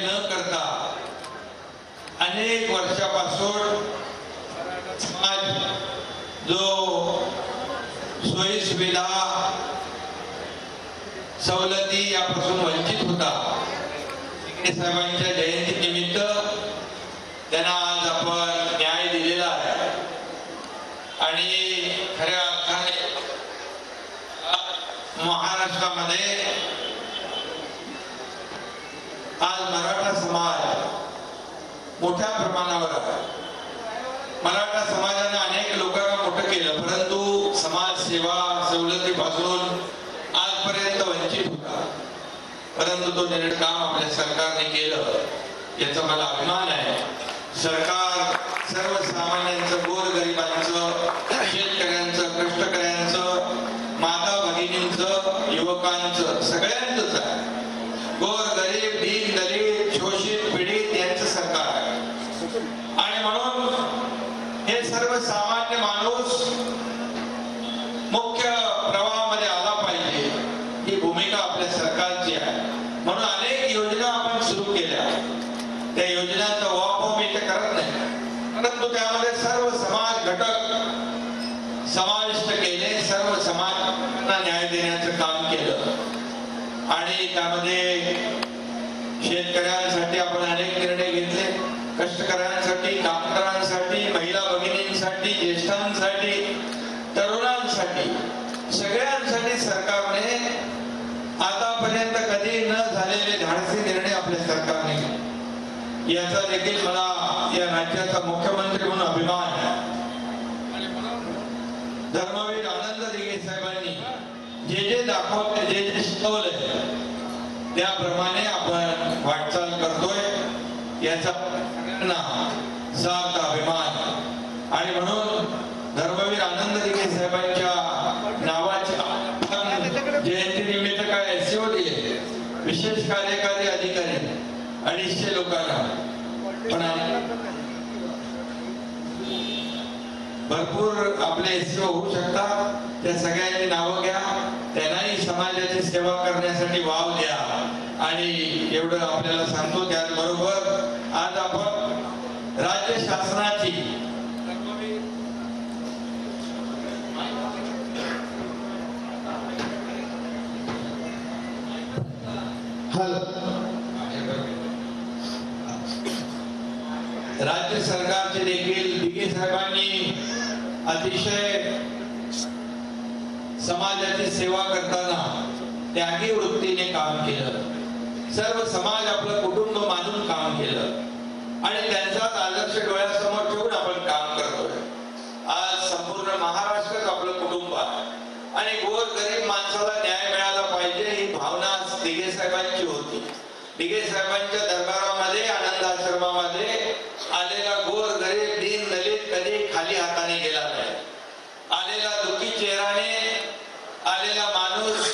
न करता अनेक वर्षापासून समाज जो सोयी सुविधा सवलती यापासून वंचित होता, साहेबांच्या जयंती निमित्त त्यांना आज आपण न्याय दिलेला आहे आणि खऱ्या अर्थाने महाराष्ट्रामध्ये आज मराठा समाज मोठ्या प्रमाणावर आहे. मराठा समाजाने अनेक लोकांना मोठं केलं, परंतु समाज सेवा सवलतीपासून आजपर्यंत वंचित होता. परंतु तो नीट काम आपल्या सरकारने केलं, याचा मला अभिमान आहे. सरकार सर्वसामान्यांचं, गोरगरिबांचं, शेतकऱ्यांचं, कष्टकऱ्यांचं, माता भगिनींचं, युवकांचं, सगळ्यांचंच आहे. गोरगरीब, दीन दलित, शोषित, पीडित यांचं सरकार आहे. आणि म्हणून हे सर्वसामान्य माणूस मुख्य प्रवाहामध्ये आला पाहिजे, ही भूमिका आपल्या सरकारची आहे. म्हणून अनेक योजना आपण सुरू केल्या. त्या योजनांचा वापर मी इथे करत नाही, परंतु त्यामध्ये सर्व समाज घटक समाविष्ट केले, सर्व समाजांना न्याय देण्याचं काम केलं. आणि त्यामध्ये शेतकऱ्यांसाठी आपण अनेक निर्णय घेतले, कष्टकऱ्यांसाठी, कामगारांसाठी, महिला भगिनींसाठी, ज्येष्ठांसाठी, तरुणांसाठी, सगळ्यांसाठी सरकारने आतापर्यंत कधी न झालेले धाडसी निर्णय आपल्या सरकारने घेतले. याचा देखील मला या राज्याचा मुख्यमंत्री म्हणून अभिमान आहे. धर्मवीर आनंद दिघे साहेबांनी जे दाखवले, जे शिकवले, त्याप्रमाणे आपण वाटचाल करतोय, याचा सार्थ अभिमान. आणि म्हणून धर्मवीर आनंद दिघे साहेबांच्या नावाच्या जयंती निमित्त काय एसओ दिले, विशेष कार्यकारी अधिकारी 250 लोकांना, पण भरपूर आपले एसओ होऊ शकतात. त्या सगळ्यांनी नावं घ्या, त्यांनाही समाजाची सेवा करण्यासाठी वाव द्या. आणि एवढं आपल्याला सांगतो. त्याचबरोबर आज आपण राज्य शासनाची राज्य सरकारचे देखील दिघे साहेबांनी अतिशय समाजाची सेवा करताना त्यागी वृत्तीने काम केलं. सर्व समाज आपलं कुटुंब मानून काम केलं आणि त्यांचाच आदर्श डोळ्यासमोर ठेवून आपण काम करतोय. आज संपूर्ण महाराष्ट्रात आपलं कुटुंब आहे आणि गोरगरीब माणसाला न्याय मिळाला पाहिजे ही भावना दिघे साहेबांची होती. दिघे साहेबांच्या दरबारामध्ये, आनंद आश्रमामध्ये आलेला गोरगरीब, दीन दलित कधी खाली हाताने गेला नाही. आलेला दुःखी चेहऱ्याने आलेला माणूस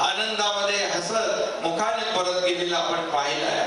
आनंदामध्ये हसत मुखाने परत गेलेला आपण पाहिला आहे.